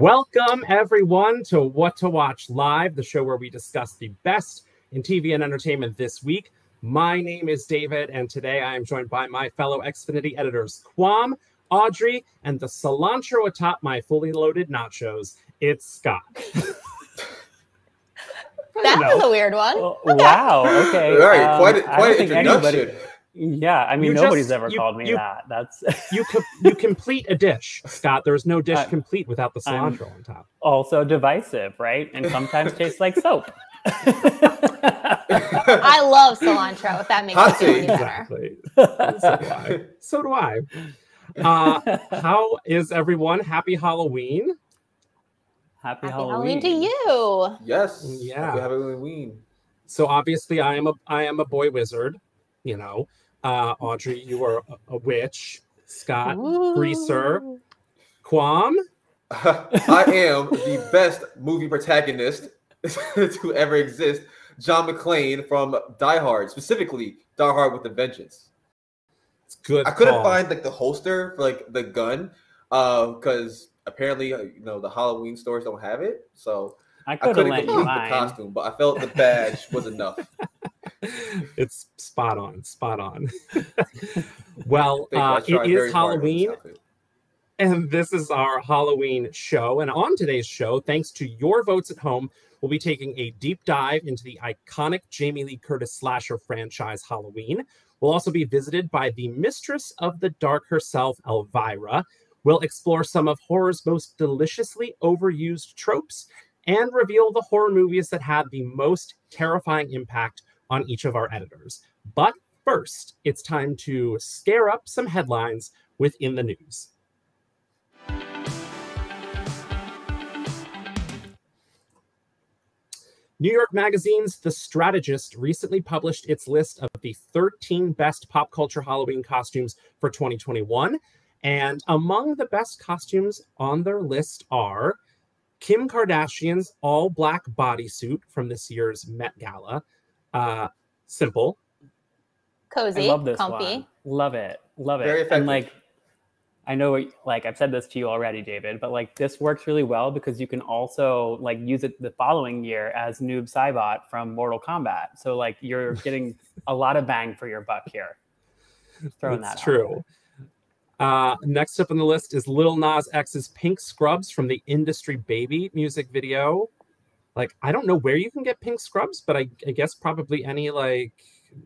Welcome, everyone, to What to Watch Live, the show where we discuss the best in TV and entertainment this week. My name is David, and today I am joined by my fellow Xfinity editors, Quam, Audrey, and the cilantro atop my fully loaded nachos. It's Scott. That was a weird one. Wow. Okay. All right. Quite an introduction. Yeah, I mean, nobody's ever called me that. That's you complete a dish, Scott. There's no dish complete without the cilantro on top. Also divisive, right? And sometimes tastes like soap. I love cilantro, if that makes you feel any better. Exactly. So do I. How is everyone? Happy Halloween. Happy Halloween to you. Yes. Yeah. Happy Halloween. So obviously I am a boy wizard, you know. Audrey, you are a witch. Scott, greaser. Quam? I am the best movie protagonist to ever exist. John McClane from Die Hard, specifically Die Hard with a Vengeance. It's good. I couldn't find the holster for the gun, because apparently the Halloween stores don't have it. So I couldn't complete the costume, but I felt the badge was enough. It's spot on. Well, it is Halloween, and this is our Halloween show. And on today's show, thanks to your votes at home, we'll be taking a deep dive into the iconic Jamie Lee Curtis slasher franchise Halloween. We'll also be visited by the Mistress of the Dark herself, Elvira. We'll explore some of horror's most deliciously overused tropes and reveal the horror movies that had the most terrifying impact on each of our editors. But first, it's time to scare up some headlines within the news. New York Magazine's The Strategist recently published its list of the 13 best pop culture Halloween costumes for 2021. And among the best costumes on their list are Kim Kardashian's all-black bodysuit from this year's Met Gala. Simple. Cozy. I love this comfy. one. Love it. Very effective. And I know, I've said this to you already, David, but this works really well because you can also use it the following year as Noob Saibot from Mortal Kombat. So you're getting a lot of bang for your buck here. That's true. Next up on the list is Lil Nas X's Pink Scrubs from the Industry Baby music video. I don't know where you can get pink scrubs, but I guess probably any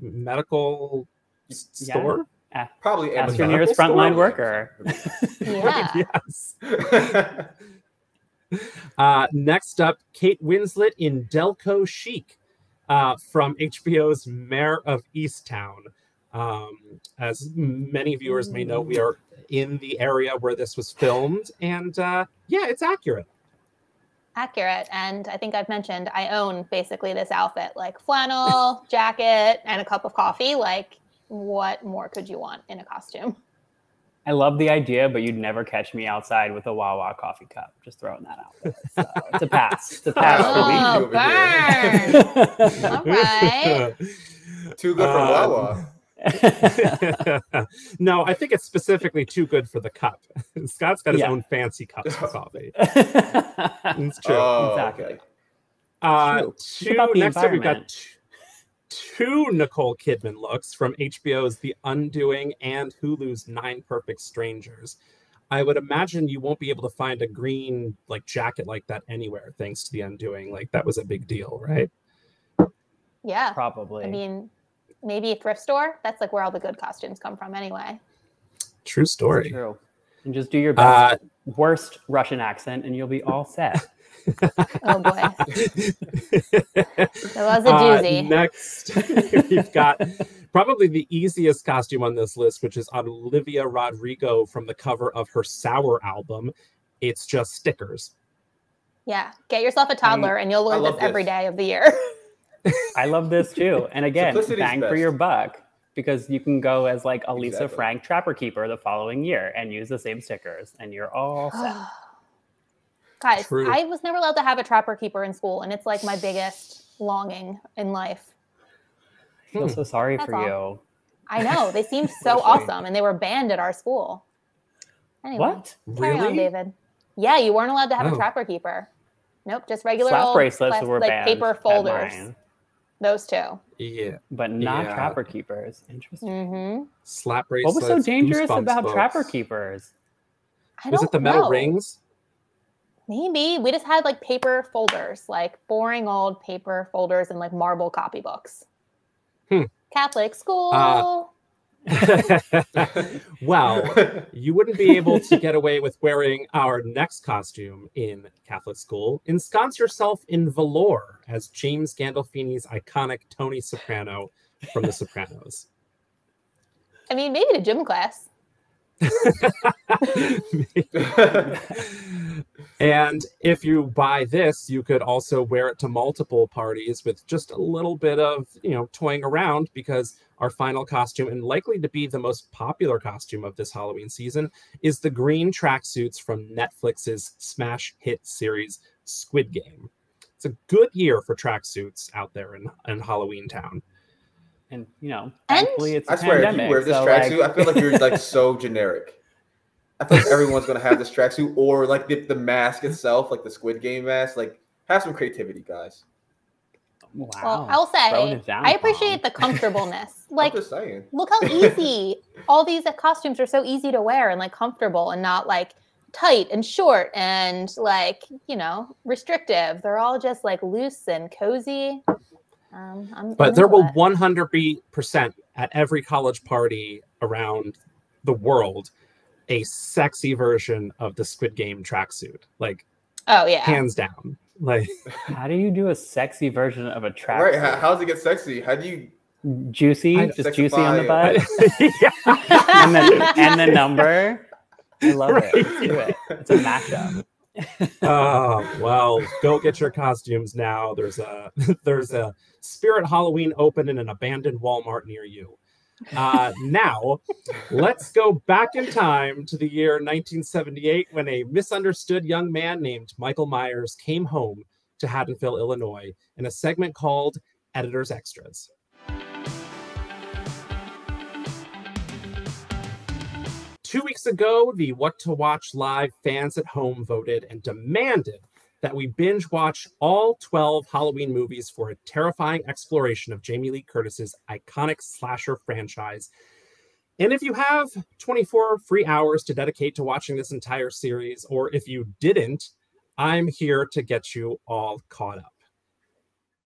medical store. Probably ask your nearest frontline worker. Yeah. Yes. Next up, Kate Winslet in Delco Chic from HBO's Mayor of Easttown. As many viewers may know, we are in the area where this was filmed, and it's accurate. And I think I've mentioned I own basically this outfit, flannel, jacket, and a cup of coffee. What more could you want in a costume? I love the idea, but you'd never catch me outside with a Wawa coffee cup. Just throwing that out there. So it's a pass. It's a pass for me. Burn. All right. Too good for Wawa. No, I think it's specifically too good for the cup. Scott's got his own fancy cups of coffee. It's true. Exactly. Next up, we've got two Nicole Kidman looks from HBO's The Undoing and Hulu's 9 Perfect Strangers. I would imagine you won't be able to find a green jacket like that anywhere, thanks to The Undoing. That was a big deal, right? Yeah, probably. I mean, maybe a thrift store. That's where all the good costumes come from anyway. True story. That's true. And just do your best worst Russian accent and you'll be all set. Oh boy. That was a doozy. Next, we've got probably the easiest costume on this list, which is Olivia Rodrigo from the cover of her Sour album. It's just stickers. Yeah. Get yourself a toddler and you'll learn this every day of the year. I love this too. And again, bang for your buck, because you can go as a Lisa Frank Trapper Keeper the following year and use the same stickers and you're all set. Guys, I was never allowed to have a Trapper Keeper in school, and it's my biggest longing in life. I feel so sorry for you. I know. They seemed so awesome, and they were banned at our school. Anyway, what? Carry on, David. Yeah, you weren't allowed to have a Trapper Keeper. Nope, just regular Slap old bracelets were like banned paper at folders. mine. Those two. Yeah. But not Trapper Keepers. Interesting. Mm-hmm. Slap bracelets. What was so dangerous about books. Trapper Keepers? Was it the metal rings? Maybe. We just had like paper folders, like boring old paper folders and like marble copybooks. Catholic school. Well, you wouldn't be able to get away with wearing our next costume in Catholic school. Ensconce yourself in velour as James Gandolfini's iconic Tony Soprano from The Sopranos. I mean, maybe to gym class. And if you buy this, you could also wear it to multiple parties with just a little bit of, toying around, because our final costume, and likely to be the most popular costume of this Halloween season, is the green tracksuits from Netflix's smash hit series Squid Game. It's a good year for tracksuits out there in Halloween Town. And, thankfully it's a I swear, pandemic, if you wear this tracksuit, I feel like you're like so generic. I feel like everyone's going to have this tracksuit, or like the mask itself, like the Squid Game mask. Like, have some creativity, guys. Wow. Well, I'll say, I appreciate the comfortableness. Like, I'm just saying. Look how easy all these costumes are, so easy to wear and like comfortable and not like tight and short and like, restrictive. They're all just like loose and cozy. But there will 100% at every college party around the world a sexy version of the Squid Game tracksuit. Like, oh yeah, hands down. Like, how do you do a sexy version of a tracksuit? Right? How does it get sexy? How do you juicy? Just juicy on the butt. Yeah. and the number. I love it. Let's do it. It's a mashup. Oh, well, go get your costumes now. There's a Spirit Halloween open in an abandoned Walmart near you. Now, let's go back in time to the year 1978, when a misunderstood young man named Michael Myers came home to Haddonfield, Illinois, in a segment called Editor's Extras. 2 weeks ago, the What to Watch Live fans at home voted and demanded that we binge watch all 12 Halloween movies for a terrifying exploration of Jamie Lee Curtis's iconic slasher franchise. And if you have 24 free hours to dedicate to watching this entire series, or if you didn't, I'm here to get you all caught up.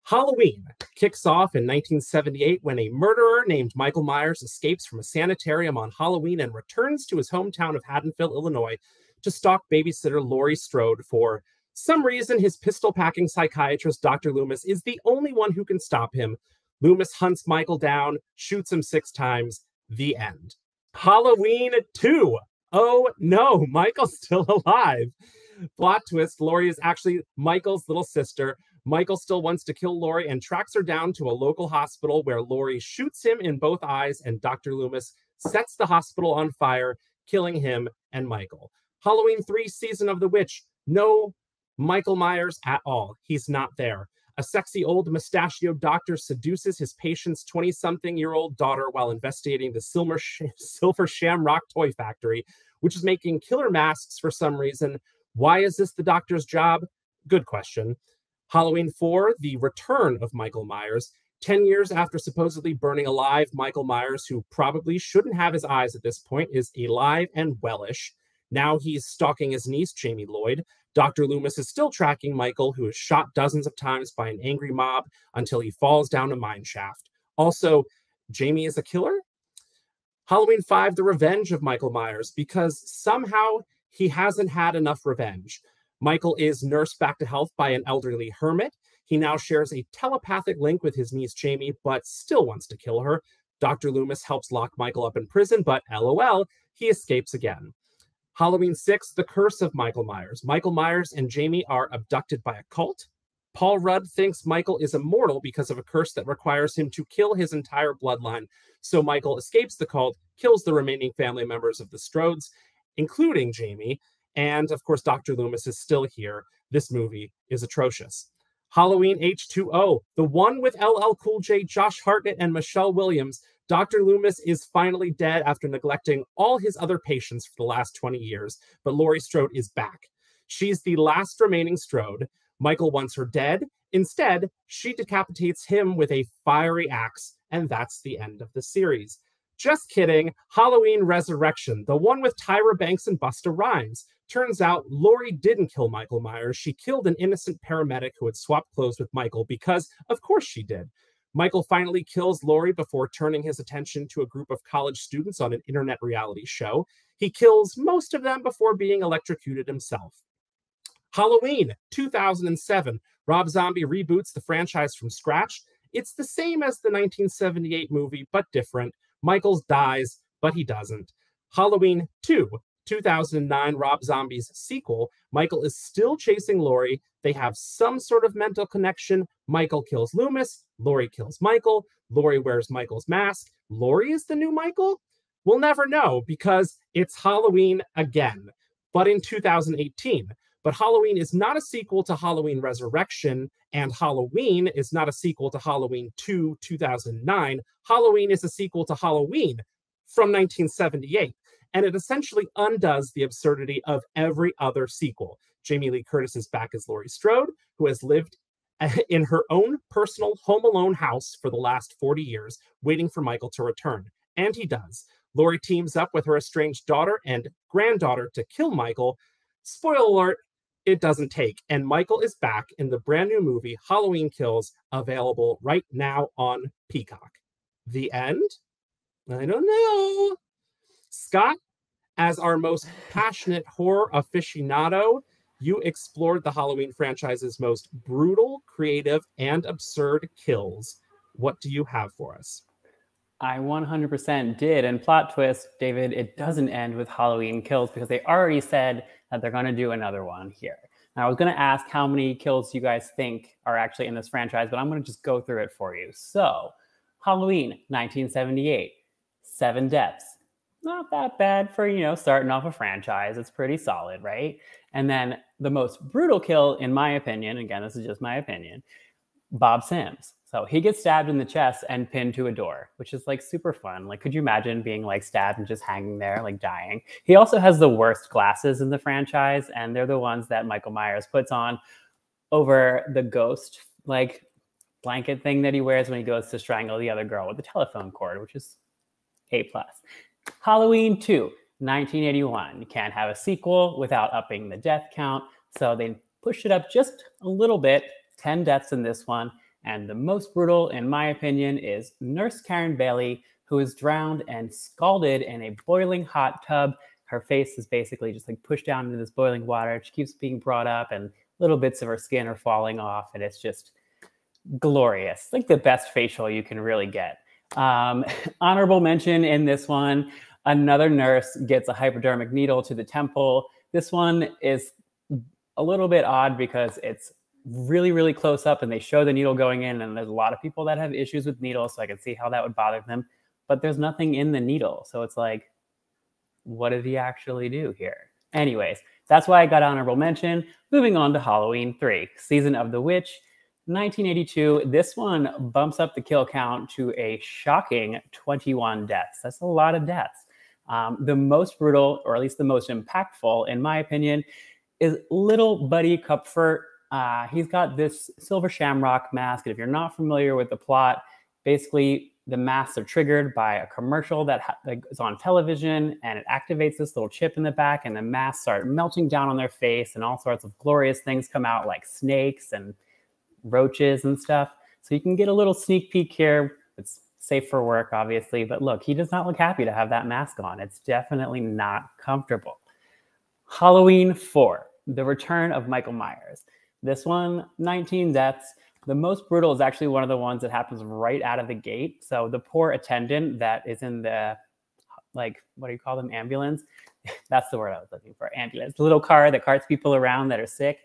Halloween kicks off in 1978 when a murderer named Michael Myers escapes from a sanitarium on Halloween and returns to his hometown of Haddonfield, Illinois, to stalk babysitter Laurie Strode. For some reason, his pistol-packing psychiatrist, Dr. Loomis, is the only one who can stop him. Loomis hunts Michael down, shoots him 6 times. The end. Halloween 2. Oh no, Michael's still alive. Plot twist, Laurie is actually Michael's little sister. Michael still wants to kill Laurie and tracks her down to a local hospital, where Laurie shoots him in both eyes, and Dr. Loomis sets the hospital on fire, killing him and Michael. Halloween 3, Season of the Witch. No Michael Myers at all. He's not there. A sexy old mustachioed doctor seduces his patient's 20-something-year-old daughter while investigating the Silver Shamrock toy factory, which is making killer masks for some reason. Why is this the doctor's job? Good question. Halloween 4, the return of Michael Myers. 10 years after supposedly burning alive, Michael Myers, who probably shouldn't have his eyes at this point, is alive and wellish. Now he's stalking his niece, Jamie Lloyd. Dr. Loomis is still tracking Michael, who is shot dozens of times by an angry mob until he falls down a mine shaft. Also, Jamie is a killer? Halloween 5, the revenge of Michael Myers, because somehow he hasn't had enough revenge. Michael is nursed back to health by an elderly hermit. He now shares a telepathic link with his niece Jamie, but still wants to kill her. Dr. Loomis helps lock Michael up in prison, but LOL, he escapes again. Halloween 6, the curse of Michael Myers. Michael Myers and Jamie are abducted by a cult. Paul Rudd thinks Michael is immortal because of a curse that requires him to kill his entire bloodline. So Michael escapes the cult, kills the remaining family members of the Strodes, including Jamie. And of course, Dr. Loomis is still here. This movie is atrocious. Halloween H2O, the one with LL Cool J, Josh Hartnett, and Michelle Williams. Dr. Loomis is finally dead after neglecting all his other patients for the last 20 years, but Laurie Strode is back. She's the last remaining Strode. Michael wants her dead. Instead, she decapitates him with a fiery axe, and that's the end of the series. Just kidding. Halloween Resurrection, the one with Tyra Banks and Busta Rhymes. Turns out Laurie didn't kill Michael Myers. She killed an innocent paramedic who had swapped clothes with Michael because, of course, she did. Michael finally kills Laurie before turning his attention to a group of college students on an internet reality show. He kills most of them before being electrocuted himself. Halloween 2007. Rob Zombie reboots the franchise from scratch. It's the same as the 1978 movie, but different. Michaels dies, but he doesn't. Halloween 2, 2009, Rob Zombie's sequel. Michael is still chasing Laurie. They have some sort of mental connection. Michael kills Loomis. Laurie kills Michael. Laurie wears Michael's mask. Laurie is the new Michael? We'll never know because it's Halloween again, but in 2018. But Halloween is not a sequel to Halloween Resurrection, and Halloween is not a sequel to Halloween 2, 2009. Halloween is a sequel to Halloween from 1978, and it essentially undoes the absurdity of every other sequel. Jamie Lee Curtis is back as Laurie Strode, who has lived in her own personal Home Alone house for the last 40 years, waiting for Michael to return. And he does. Laurie teams up with her estranged daughter and granddaughter to kill Michael. Spoiler alert, it doesn't take. And Michael is back in the brand new movie Halloween Kills, available right now on Peacock. The end? I don't know. Scott, as our most passionate horror aficionado, you explored the Halloween franchise's most brutal, creative, and absurd kills. What do you have for us? I 100% did. And plot twist, David, it doesn't end with Halloween Kills because they already said that they're going to do another one here. Now, I was going to ask how many kills you guys think are actually in this franchise, but I'm going to just go through it for you. So, Halloween, 1978, 7 deaths. Not that bad for, starting off a franchise. It's pretty solid, right? And then the most brutal kill, in my opinion, again, this is just my opinion, Bob Sims. So he gets stabbed in the chest and pinned to a door, which is like super fun. Like, could you imagine being like stabbed and just hanging there, like dying? He also has the worst glasses in the franchise, and they're the ones that Michael Myers puts on over the ghost, like blanket thing that he wears when he goes to strangle the other girl with the telephone cord, which is A+. Halloween 2, 1981. You can't have a sequel without upping the death count. So they pushed it up just a little bit, 10 deaths in this one. And the most brutal, in my opinion, is Nurse Karen Bailey, who is drowned and scalded in a boiling hot tub. Her face is basically just like pushed down into this boiling water. She keeps being brought up and little bits of her skin are falling off. And it's just glorious. Like the best facial you can really get. Honorable mention in this one, another nurse gets a hypodermic needle to the temple. This one is a little bit odd because it's really, really close up and they show the needle going in, and there's a lot of people that have issues with needles, so I can see how that would bother them, but there's nothing in the needle. So it's like, what did he actually do here? Anyways, that's why I got honorable mention. Moving on to Halloween 3, Season of the Witch, 1982. This one bumps up the kill count to a shocking 21 deaths. That's a lot of deaths. The most brutal, or at least the most impactful, in my opinion, is little Buddy Kupfer. He's got this silver shamrock mask, and if you're not familiar with the plot, basically the masks are triggered by a commercial that is on television, and it activates this little chip in the back, and the masks start melting down on their face, and all sorts of glorious things come out, like snakes and roaches and stuff. So you can get a little sneak peek here. It's safe for work, obviously, but look, he does not look happy to have that mask on. It's definitely not comfortable. Halloween 4, The Return of Michael Myers. This one, 19 deaths. The most brutal is actually one of the ones that happens right out of the gate. So the poor attendant that is in the, like, what do you call them? Ambulance? That's the word I was looking for, ambulance. The little car that carts people around that are sick.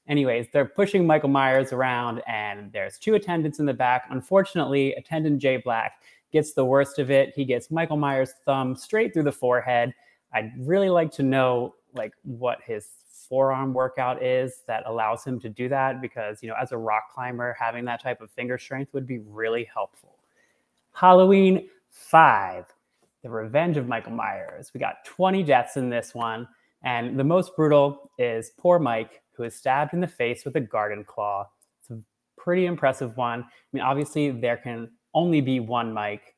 Anyways, they're pushing Michael Myers around, and there's 2 attendants in the back. Unfortunately, attendant Jay Black gets the worst of it. He gets Michael Myers' thumb straight through the forehead. I'd really like to know, like, what his forearm workout is that allows him to do that, because, as a rock climber, having that type of finger strength would be really helpful. Halloween 5, The Revenge of Michael Myers. We got 20 deaths in this one, And the most brutal is poor Mike, who is stabbed in the face with a garden claw. It's a pretty impressive one. I mean, obviously, there can only be one Mike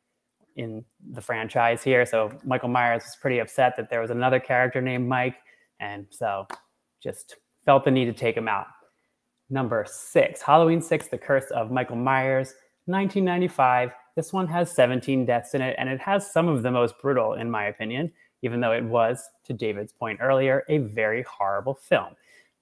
in the franchise here. So Michael Myers was pretty upset that there was another character named Mike. And so just felt the need to take him out. Number 6, Halloween 6, The Curse of Michael Myers, 1995. This one has 17 deaths in it, and it has some of the most brutal, in my opinion, even though it was, to David's point earlier, a very horrible film.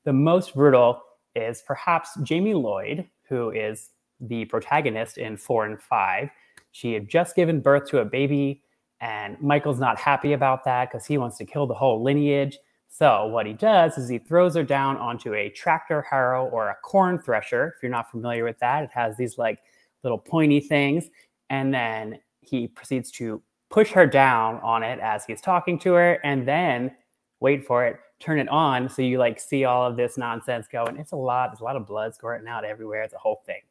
The most brutal is perhaps Jamie Lloyd, who is the protagonist in 4 and 5. She had just given birth to a baby, and Michael's not happy about that because he wants to kill the whole lineage. So what he does is he throws her down onto a tractor harrow or a corn thresher. If you're not familiar with that, it has these like little pointy things. And then he proceeds to push her down on it as he's talking to her, and then, wait for it, turn it on so you like see all of this nonsense going. It's a lot. There's a lot of blood squirting out everywhere. It's a whole thing.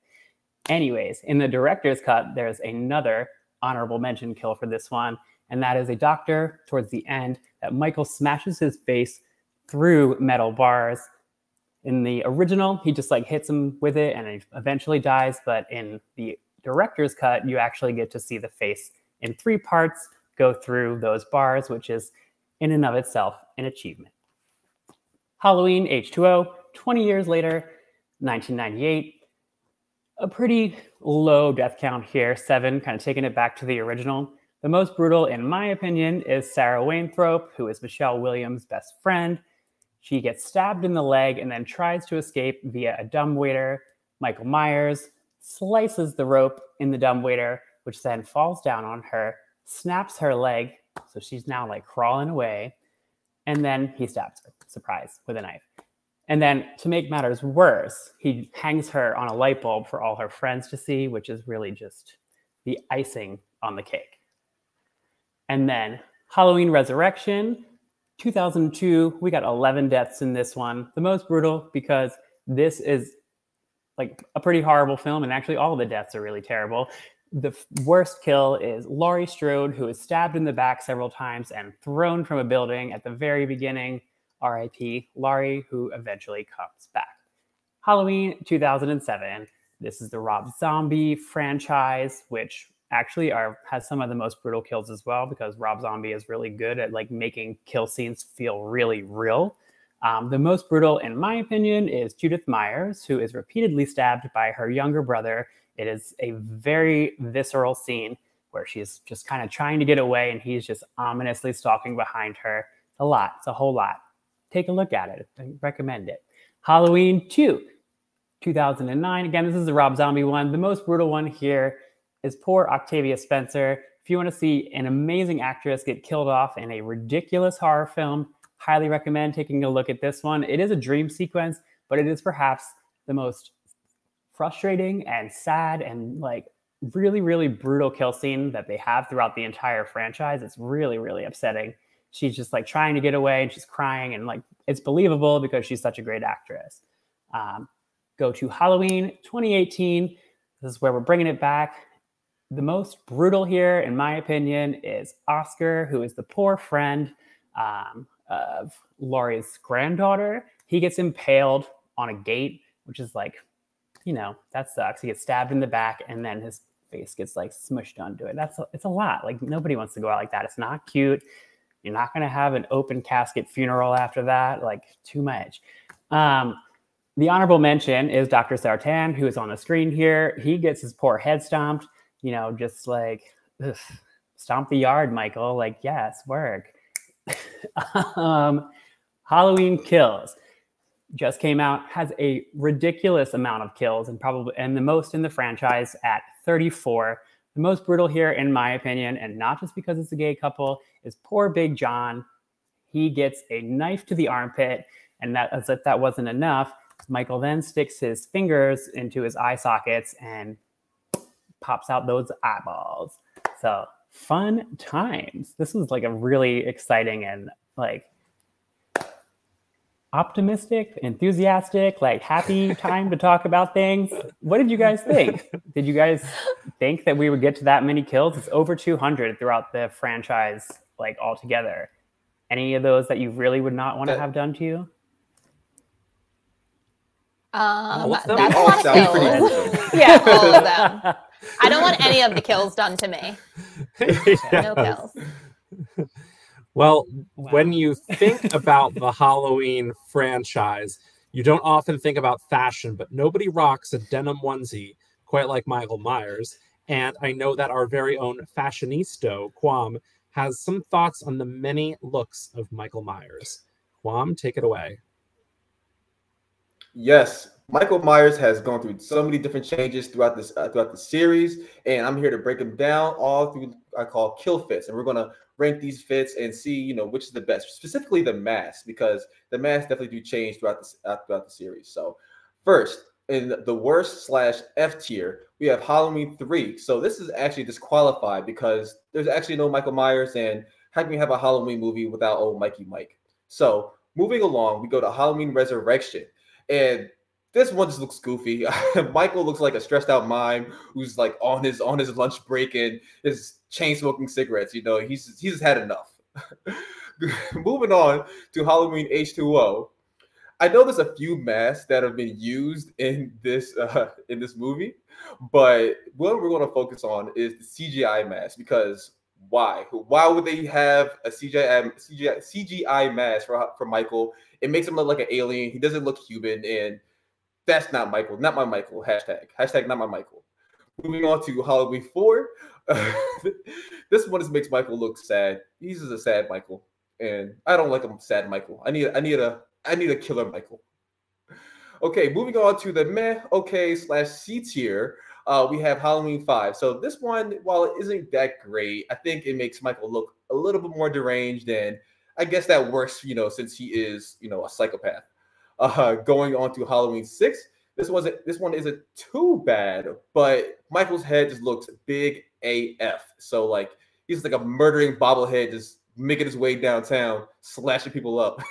Anyways, in the director's cut, there's another honorable mention kill for this one, and that is a doctor towards the end that Michael smashes his face through metal bars. In the original, he just like hits him with it and he eventually dies, but in the director's cut, you actually get to see the face in 3 parts go through those bars, which is in and of itself an achievement. Halloween H2O, 20 years later, 1998. A pretty low death count here, 7, kind of taking it back to the original. The most brutal, in my opinion, is Sarah Wainthrope, who is Michelle Williams' best friend. She gets stabbed in the leg and then tries to escape via a dumbwaiter. Michael Myers slices the rope in the dumbwaiter, which then falls down on her, snaps her leg, so she's now like crawling away, and then he stabs her, surprise, with a knife. And then to make matters worse, he hangs her on a light bulb for all her friends to see, which is really just the icing on the cake. And then Halloween Resurrection, 2002, we got 11 deaths in this one. The most brutal because this is like a pretty horrible film, and actually all the deaths are really terrible. The worst kill is Laurie Strode, who is stabbed in the back several times and thrown from a building at the very beginning. R.I.P. Laurie, who eventually comes back. Halloween 2007. This is the Rob Zombie franchise, which actually has some of the most brutal kills as well, because Rob Zombie is really good at like making kill scenes feel really real. The most brutal, in my opinion, is Judith Myers, who is repeatedly stabbed by her younger brother. It is a very visceral scene where she's just kind of trying to get away and he's just ominously stalking behind her. It's a lot. It's a whole lot. Take a look at it. I recommend it. Halloween 2, 2009. Again, this is the Rob Zombie one. The most brutal one here is poor Octavia Spencer. If you want to see an amazing actress get killed off in a ridiculous horror film, highly recommend taking a look at this one. It is a dream sequence, but it is perhaps the most frustrating and sad and like really, really brutal kill scene that they have throughout the entire franchise. It's really, really upsetting. She's just like trying to get away and she's crying, and like it's believable because she's such a great actress. Go to Halloween 2018. This is where we're bringing it back. The most brutal here, in my opinion, is Oscar, who is the poor friend of Laurie's granddaughter. He gets impaled on a gate, which is like, you know, that sucks. He gets stabbed in the back and then his face gets like smushed onto it. It's a lot. Like nobody wants to go out like that. It's not cute. You're not going to have an open casket funeral after that. Like too much. The honorable mention is Dr. Sartan, who is on the screen here. He gets his poor head stomped, you know, just like, ugh, stomp the yard, Michael. Like, yes, work. Halloween Kills just came out, has a ridiculous amount of kills and the most in the franchise at 34. The most brutal here, in my opinion, and not just because it's a gay couple, is poor Big John. He gets a knife to the armpit, and as if that wasn't enough, Michael then sticks his fingers into his eye sockets and pops out those eyeballs. So fun times. This was like a really exciting and like optimistic, enthusiastic, like happy time to talk about things. What did you guys think? Did you guys think that we would get to that many kills? It's over 200 throughout the franchise, like altogether. Any of those that you really would not want to have done to you? That's a All lot of sound pretty kills. gruesome. Yeah, all of them. I don't want any of the kills done to me. No kills. Well, Wow. when you think about the Halloween franchise, you don't often think about fashion, but nobody rocks a denim onesie quite like Michael Myers. And I know that our very own fashionista, Quam, has some thoughts on the many looks of Michael Myers. Quam, take it away. Yes, Michael Myers has gone through so many different changes throughout this throughout the series, and I'm here to break them down all through I call kill fits, and we're gonna rank these fits and see which is the best, specifically the masks, because the masks definitely do change throughout the series. So first, in the worst slash F tier, we have Halloween 3. So this is actually disqualified because there's actually no Michael Myers, and how can we have a Halloween movie without old Mikey Mike? So moving along, we go to Halloween Resurrection. And this one just looks goofy. Michael looks like a stressed out mime who's like on his lunch break and is chain smoking cigarettes. He's just had enough. Moving on to Halloween H2O. I know there's a few masks that have been used in this movie, but what we're going to focus on is the CGI mask, because why? Why would they have a CGI mask for Michael? It makes him look like an alien. He doesn't look human, and that's not Michael. Not my Michael. Hashtag not my Michael. Moving on to Halloween 4. This one just makes Michael look sad. He's just a sad Michael, and I don't like him sad Michael. I need a killer Michael. Okay, moving on to the meh okay / C tier. We have Halloween 5. So this one, while it isn't that great, I think it makes Michael look a little bit more deranged, and I guess that works, since he is, a psychopath. Going on to Halloween 6. This one isn't too bad, but Michael's head just looks big AF. So like he's like a murdering bobblehead just making his way downtown, slashing people up.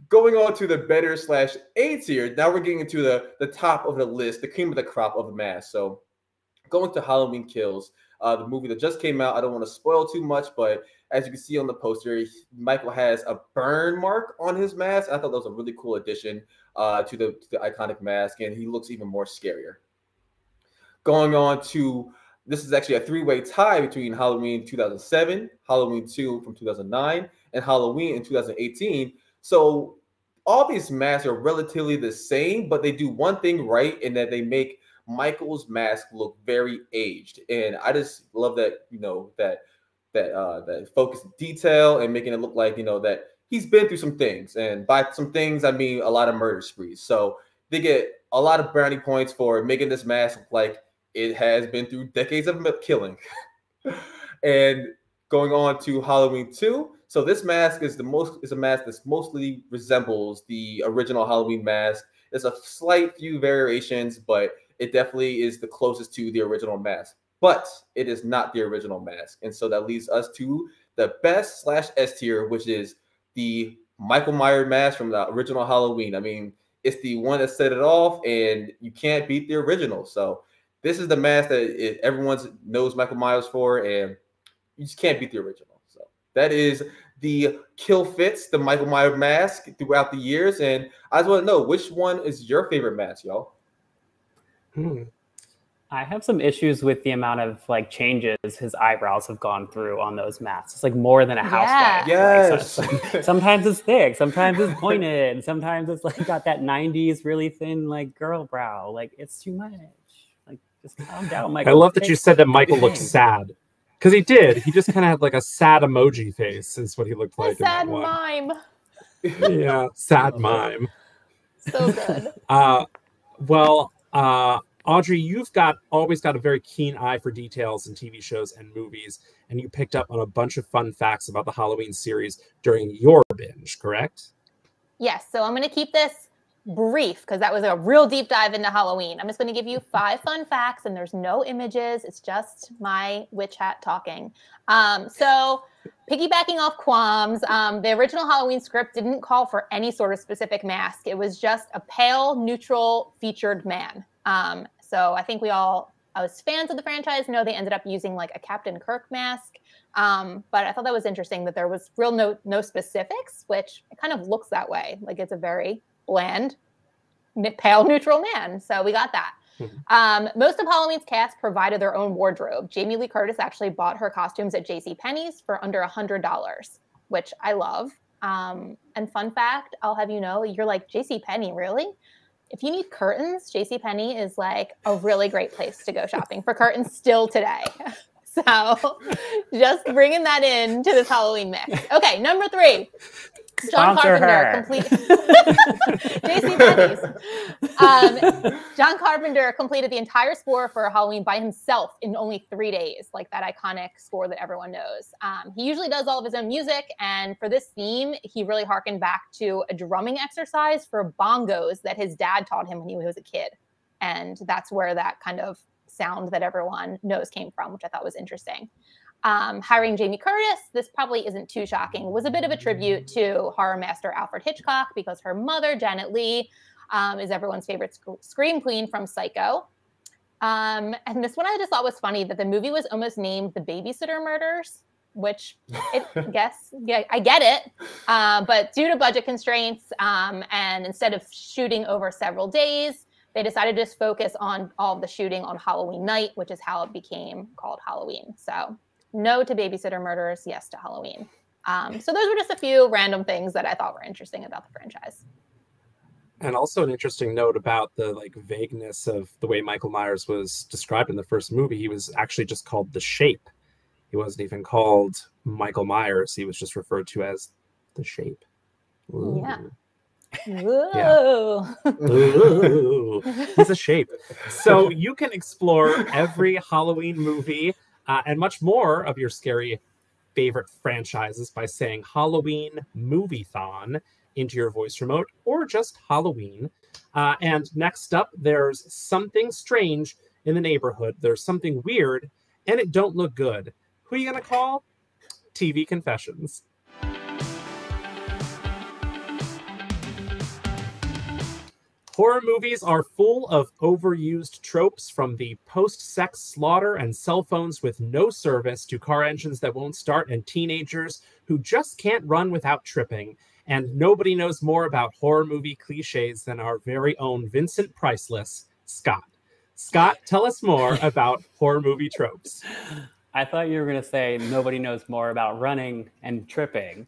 Going on to the better / A tier, now we're getting into the top of the list, the cream of the crop of the mask. So going to Halloween Kills, the movie that just came out. I don't want to spoil too much, but as you can see on the poster, Michael has a burn mark on his mask. I thought that was a really cool addition to the iconic mask, and he looks even more scarier. Going on to, this is actually a three-way tie between Halloween 2007, Halloween 2 from 2009, and Halloween in 2018. So all these masks are relatively the same, but they do one thing right in that they make Michael's mask look very aged. And I just love that, that focus detail and making it look like, that he's been through some things. And by some things, I mean a lot of murder sprees. So they get a lot of brownie points for making this mask look like it has been through decades of killing. And going on to Halloween 2. So this mask is a mask that mostly resembles the original Halloween mask. There's a slight few variations, but it definitely is the closest to the original mask. But it is not the original mask. And so that leads us to the best / S tier, which is the Michael Myers mask from the original Halloween. I mean, it's the one that set it off, and you can't beat the original. So this is the mask that everyone knows Michael Myers for, and you just can't beat the original. So that is the kill fits, the Michael Myers mask throughout the years. And I just want to know, which one is your favorite mask, y'all? I have some issues with the amount of like changes his eyebrows have gone through on those masks. It's like more than a housewife. Yes. Like, sometimes it's thick, sometimes it's pointed, sometimes it's like got that 90s really thin like girl brow. Like it's too much. Like just calm down, Michael. I love that you said that Michael looked sad. Because he did. He just kind of had like a sad emoji face is what he looked like. A sad mime. Yeah, sad mime. So good. Audrey, you've always got a very keen eye for details in TV shows and movies, and you picked up on a bunch of fun facts about the Halloween series during your binge, correct? Yes. So I'm going to keep this brief because that was a real deep dive into Halloween. I'm just going to give you 5 fun facts, and there's no images. It's just my witch hat talking. So piggybacking off Quam's, the original Halloween script didn't call for any sort of specific mask. It was just a pale, neutral featured man. So I think we all us fans of the franchise know they ended up using like a Captain Kirk mask. But I thought that was interesting that there was no specifics, which it kind of looks that way. Like it's a very bland, pale, neutral man. So we got that. Most of Halloween's cast provided their own wardrobe. Jamie Lee Curtis actually bought her costumes at JCPenney's for under $100, which I love. And fun fact, I'll have you know, you're like, JCPenney, really? If you need curtains, JCPenney is like a really great place to go shopping for curtains still today. So just bringing that in to this Halloween mix. Okay, number 3. John Carpenter John Carpenter completed the entire score for Halloween by himself in only 3 days, like that iconic score that everyone knows. He usually does all of his own music, and for this theme, he really harkened back to a drumming exercise for bongos that his dad taught him when he was a kid. And that's where that kind of sound that everyone knows came from, which I thought was interesting. Hiring Jamie Curtis, this probably isn't too shocking, was a bit of a tribute to horror master Alfred Hitchcock because her mother, Janet Leigh, is everyone's favorite scream queen from Psycho. And this one I just thought was funny, that the movie was almost named The Babysitter Murders, which I get it. But due to budget constraints, and instead of shooting over several days, they decided to just focus on all of the shooting on Halloween night, which is how it became called Halloween. So no to Babysitter Murders, yes to Halloween. So those were just a few random things that I thought were interesting about the franchise. And also an interesting note about the like vagueness of the way Michael Myers was described in the first movie. He was actually just called The Shape. He wasn't even called Michael Myers. He was just referred to as The Shape. Ooh. Yeah. Whoa. Yeah. Ooh. He's a shape. So you can explore every Halloween movie and much more of your scary favorite franchises by saying Halloween Movie-thon into your voice remote, or just Halloween. And next up, there's something strange in the neighborhood. There's something weird, and it don't look good. Who are you going to call? TV Confessions. Horror movies are full of overused tropes, from the post-sex slaughter and cell phones with no service to car engines that won't start and teenagers who just can't run without tripping. And nobody knows more about horror movie cliches than our very own Vincent Priceless, Scott. Scott, tell us more about horror movie tropes. I thought you were going to say nobody knows more about running and tripping.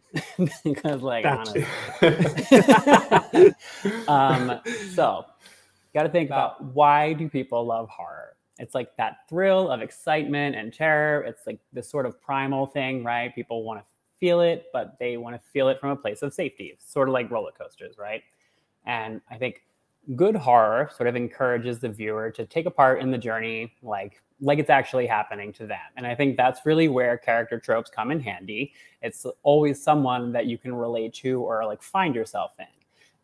Because, like, honestly. So, got to think about, why do people love horror? It's like that thrill of excitement and terror. It's like this sort of primal thing, right? People want to feel it, but they want to feel it from a place of safety. It's sort of like roller coasters, right? And I think good horror sort of encourages the viewer to take a part in the journey, like it's actually happening to them. And I think that's really where character tropes come in handy. It's always someone that you can relate to or like find yourself in.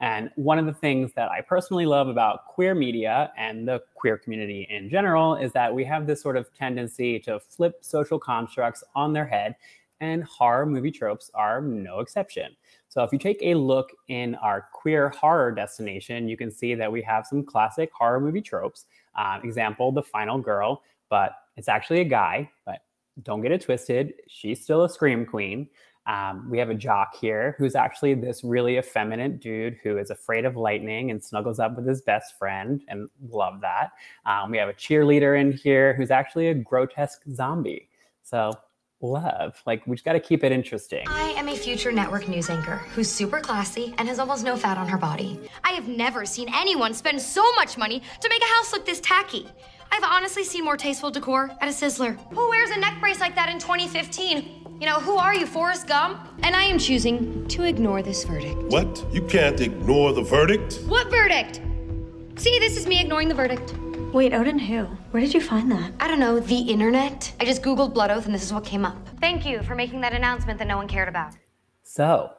And one of the things that I personally love about queer media and the queer community in general is that we have this sort of tendency to flip social constructs on their head, and horror movie tropes are no exception. So if you take a look in our queer horror destination, you can see that we have some classic horror movie tropes. Example, the final girl, but it's actually a guy, but don't get it twisted. She's still a scream queen. We have a jock here who's actually this really effeminate dude who is afraid of lightning and snuggles up with his best friend, and love that. We have a cheerleader in here who's actually a grotesque zombie. So love, like, we just got to keep it interesting. I am a future network news anchor who's super classy and has almost no fat on her body. I have never seen anyone spend so much money to make a house look this tacky. I've honestly seen more tasteful decor at a Sizzler. Who wears a neck brace like that in 2015? You know, who are you, Forrest Gump? And I am choosing to ignore this verdict. What? You can't ignore the verdict? What verdict? See, this is me ignoring the verdict. Wait, Odin who? Where did you find that? I don't know, the internet. I just Googled blood oath and this is what came up. Thank you for making that announcement that no one cared about. So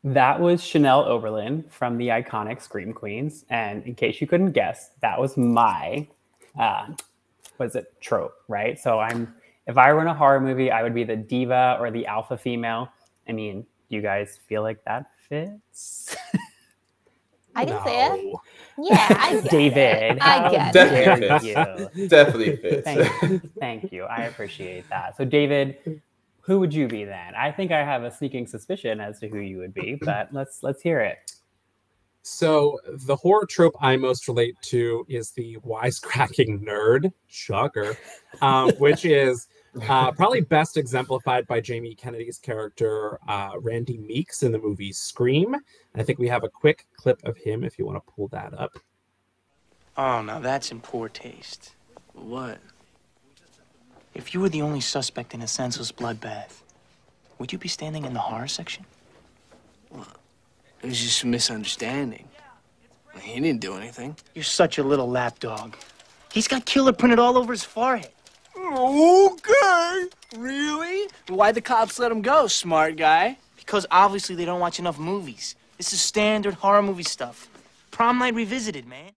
that was Chanel Oberlin from the iconic Scream Queens. And in case you couldn't guess, that was my, trope, right? So if I were in a horror movie, I would be the diva or the alpha female. I mean, do you guys feel like that fits? I can say it. Yeah, I get David, it. I get Definitely it. fits. Definitely fits. Thank you. I appreciate that. So, David, who would you be then? I think I have a sneaking suspicion as to who you would be, but let's hear it. So the horror trope I most relate to is the wisecracking nerd, shocker, which is probably best exemplified by Jamie Kennedy's character, Randy Meeks, in the movie Scream. I think we have a quick clip of him if you want to pull that up. Oh, now that's in poor taste. What? If you were the only suspect in a senseless bloodbath, would you be standing in the horror section? Well, it was just a misunderstanding. He didn't do anything. You're such a little lapdog. He's got killer printed all over his forehead. Okay. Really? Why'd the cops let him go, smart guy? Because obviously they don't watch enough movies. This is standard horror movie stuff. Prom Night Revisited, man.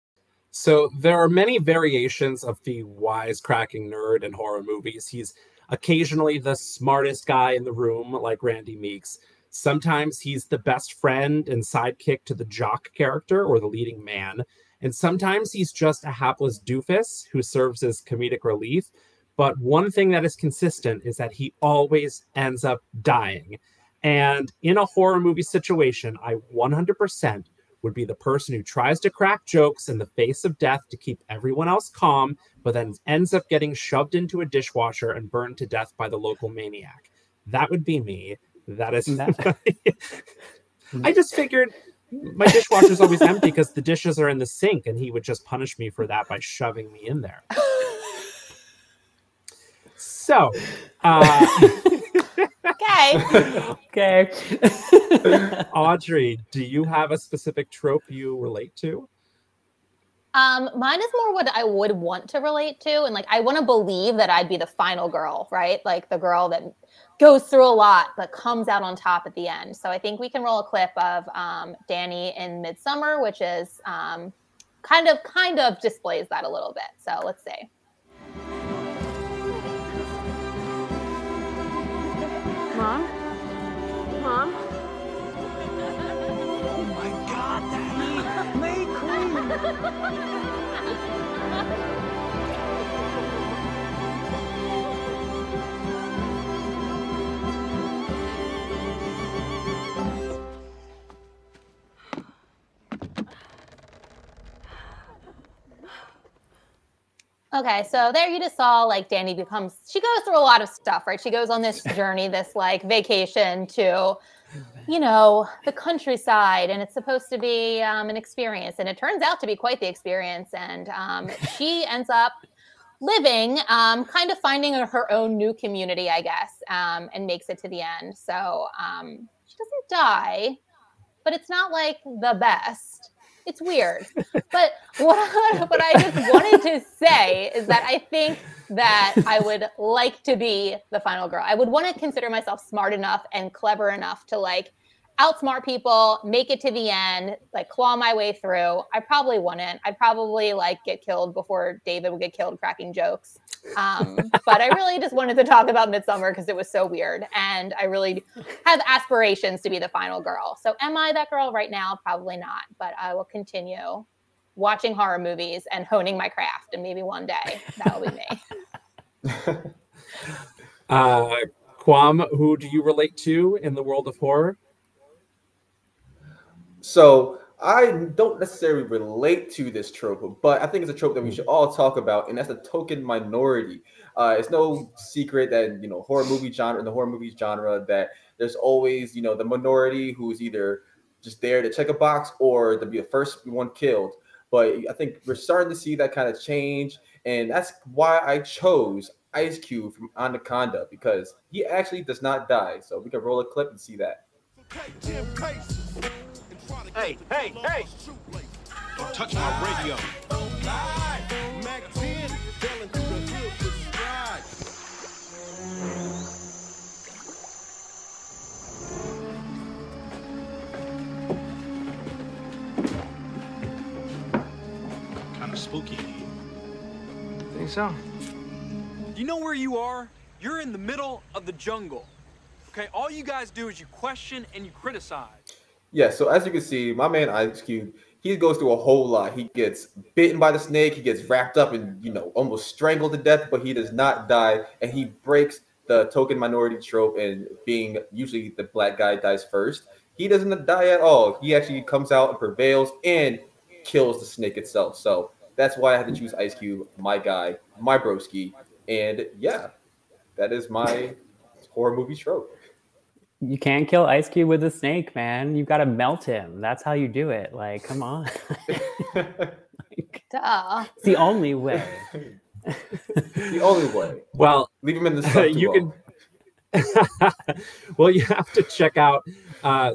So there are many variations of the wisecracking nerd in horror movies. He's occasionally the smartest guy in the room, like Randy Meeks. Sometimes he's the best friend and sidekick to the jock character or the leading man. And sometimes he's just a hapless doofus who serves as comedic relief. But one thing that is consistent is that he always ends up dying. And in a horror movie situation, I 100% would be the person who tries to crack jokes in the face of death to keep everyone else calm, but then ends up getting shoved into a dishwasher and burned to death by the local maniac. That would be me. That is... I just figured my dishwasher's always empty because the dishes are in the sink, and he would just punish me for that by shoving me in there. So... Okay. Audrey, do you have a specific trope you relate to? Mine is more what I would want to relate to. And like, I want to believe that I'd be the final girl, right? Like the girl that goes through a lot, but comes out on top at the end. So I think we can roll a clip of Danny in Midsummer, which is kind of displays that a little bit. So let's see. Mom? Mom? Oh my God, Danny! Make Okay, so there you just saw like Danny she goes through a lot of stuff, right? She goes on this journey, this like vacation to, you know, the countryside, and it's supposed to be an experience, and it turns out to be quite the experience. And she ends up living, kind of finding her own new community, I guess, and makes it to the end. So she doesn't die, but it's not like the best. It's weird. But what I just wanted to say is that I think that I would like to be the final girl. I would want to consider myself smart enough and clever enough to like outsmart people, make it to the end, like claw my way through. I probably wouldn't. I'd probably like get killed before David would get killed cracking jokes. But I really just wanted to talk about Midsummer because it was so weird. And I really have aspirations to be the final girl. So am I that girl right now? Probably not. But I will continue watching horror movies and honing my craft. And maybe one day that'll be me. Kwam, who do you relate to in the world of horror? So I don't necessarily relate to this trope, but I think it's a trope that we should all talk about, and that's the token minority. It's no secret that, in the horror movie genre, that there's always, the minority who's either just there to check a box or to be the first one killed. But I think we're starting to see that kind of change, and that's why I chose Ice Cube from Anaconda, because he actually does not die. So we can roll a clip and see that. Hey! Don't touch my radio. Kind of spooky. Think so? You know where you are? You're in the middle of the jungle. Okay, all you guys do is you question and you criticize. Yeah, so as you can see, my man Ice Cube, he goes through a whole lot. He gets bitten by the snake. He gets wrapped up and, you know, almost strangled to death, but he does not die. And he breaks the token minority trope, and being usually the black guy dies first. He doesn't die at all. He actually comes out and prevails and kills the snake itself. So that's why I had to choose Ice Cube, my guy, my broski. And yeah, that is my horror movie trope. You can't kill Ice Cube with a snake, man. You got to melt him. That's how you do it. Like, come on. Duh. It's the only way. The only way. Well, leave him in the sun. You can. Well, you have to check out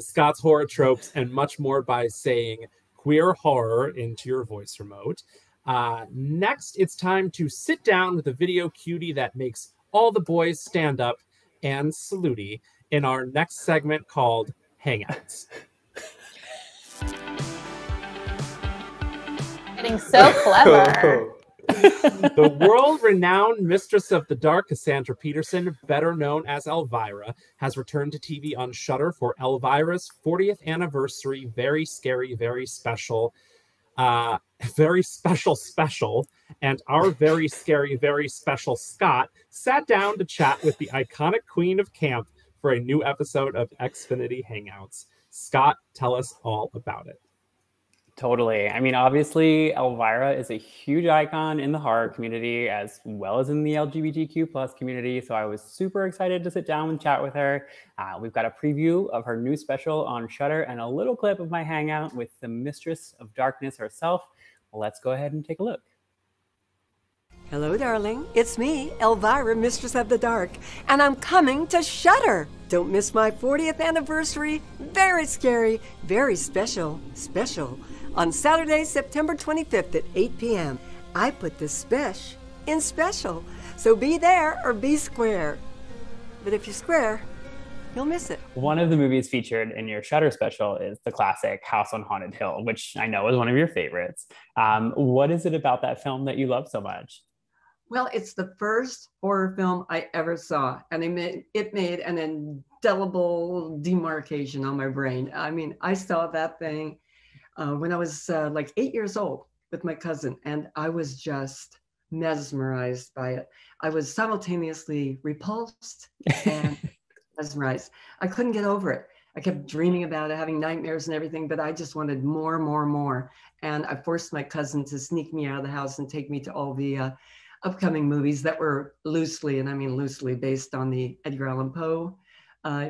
Scott's horror tropes and much more by saying "queer horror" into your voice remote. Next, it's time to sit down with a video cutie that makes all the boys stand up and salute in our next segment called Hangouts. Getting so clever. The world-renowned Mistress of the Dark, Cassandra Peterson, better known as Elvira, has returned to TV on Shudder for Elvira's 40th anniversary, very scary, very special, and our very scary, very special Scott sat down to chat with the iconic queen of camp for a new episode of Xfinity Hangouts. Scott, tell us all about it. Totally. I mean, obviously, Elvira is a huge icon in the horror community as well as in the LGBTQ plus community. So I was super excited to sit down and chat with her. We've got a preview of her new special on Shudder and a little clip of my hangout with the Mistress of Darkness herself. Let's go ahead and take a look. Hello, darling. It's me, Elvira, Mistress of the Dark, and I'm coming to Shudder. Don't miss my 40th anniversary. Very scary, very special, on Saturday, September 25th at 8 p.m. I put the spesh in special, so be there or be square. But if you're square, you'll miss it. One of the movies featured in your Shudder special is the classic House on Haunted Hill, which I know is one of your favorites. What is it about that film that you love so much? Well, it's the first horror film I ever saw, and it made an indelible demarcation on my brain. I mean, I saw that thing when I was like 8 years old with my cousin, and I was just mesmerized by it. I was simultaneously repulsed and mesmerized. I couldn't get over it. I kept dreaming about it, having nightmares and everything, but I just wanted more. And I forced my cousin to sneak me out of the house and take me to all the upcoming movies that were loosely, and I mean loosely, based on the Edgar Allan Poe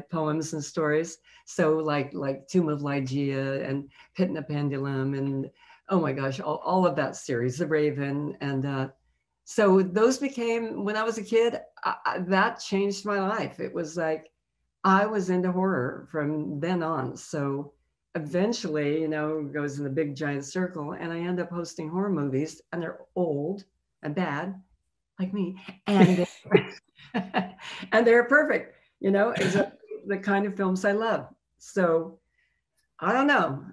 poems and stories. So like Tomb of Ligeia and Pit in a Pendulum and, oh my gosh, all of that series, The Raven. And so those became, when I was a kid, that changed my life. It was like, I was into horror from then on. So eventually, you know, it goes in a big giant circle, and I end up hosting horror movies, and they're old and bad, like me, and and they're perfect, you know, exactly the kind of films I love. So I don't know.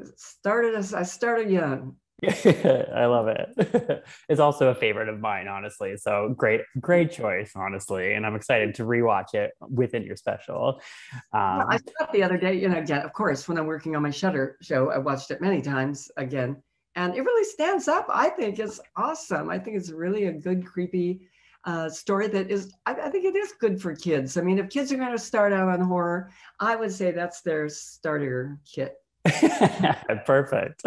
I started young. I love it. It's also a favorite of mine, honestly. So great choice, honestly. And I'm excited to rewatch it within your special. Well, I saw it the other day, you know, again, of course, when I'm working on my Shudder show, I watched it many times again. And it really stands up. I think it's awesome. I think it's really a good, creepy story that is, I think it is good for kids. I mean, if kids are going to start out on horror, I would say that's their starter kit. Perfect.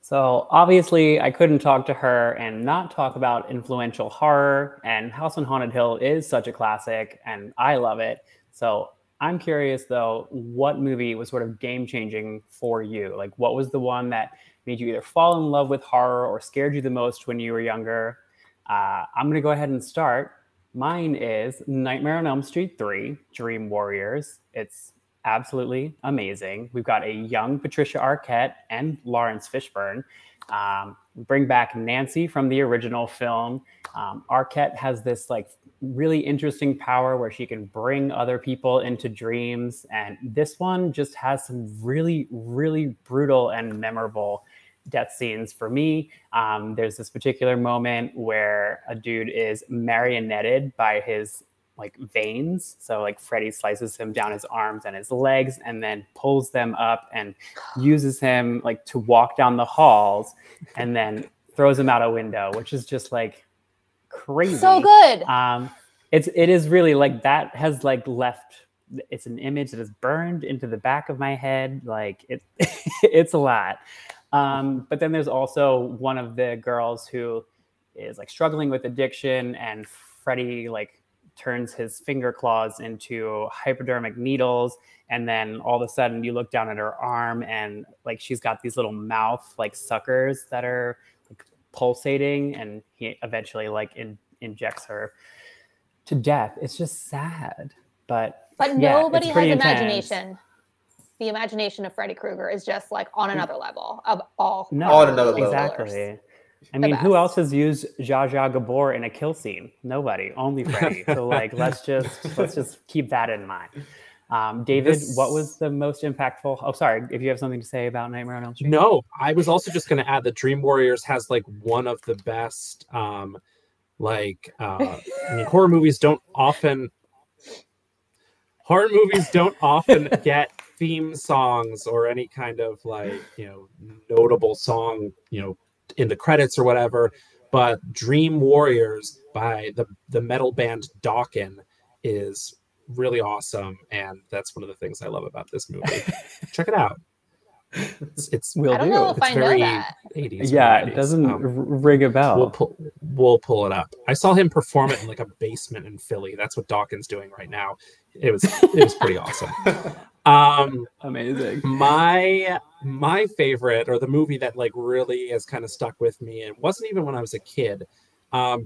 So obviously I couldn't talk to her and not talk about influential horror, and House on Haunted Hill is such a classic and I love it. So I'm curious though, what movie was sort of game changing for you? Like what was the one that made you either fall in love with horror or scared you the most when you were younger? I'm gonna go ahead and start. Mine is Nightmare on Elm Street 3, Dream Warriors. It's absolutely amazing. We've got a young Patricia Arquette and Lawrence Fishburne. Bring back Nancy from the original film. Arquette has this like really interesting power where she can bring other people into dreams. And this one just has some really, really brutal and memorable death scenes for me. There's this particular moment where a dude is marionetted by his like veins. So like Freddy slices him down his arms and his legs and then pulls them up and uses him like to walk down the halls and then throws him out a window, which is just like crazy. So good. It is really like that has like left, it's an image that is burned into the back of my head. Like it's a lot. But then there's also one of the girls who is like struggling with addiction, and Freddy like turns his finger claws into hypodermic needles, and then all of a sudden you look down at her arm and like she's got these little mouth like suckers that are like pulsating, and he eventually like injects her to death. It's just sad, but yeah, nobody has intense. imagination. The imagination of Freddy Krueger is just like on another level of all. On another level. Exactly. I mean, who else has used Zsa Zsa Gabor in a kill scene? Nobody, only Freddy. So like, let's just keep that in mind. David, what was the most impactful? Oh, sorry, if you have something to say about Nightmare on Elm Street. No, I was also just going to add that Dream Warriors has like one of the best, I mean, horror movies don't often get theme songs or any kind of like, notable song, in the credits or whatever, but Dream Warriors by the metal band Dokken is really awesome, and that's one of the things I love about this movie. Check it out. It's I don't know if it's I know very that. 80s. Yeah, it doesn't ring a bell. We'll pull it up. I saw him perform it in like a basement in Philly. That's what Dokken's doing right now. It was pretty awesome. Amazing. My favorite, or the movie that like really has kind of stuck with me, and it wasn't even when I was a kid,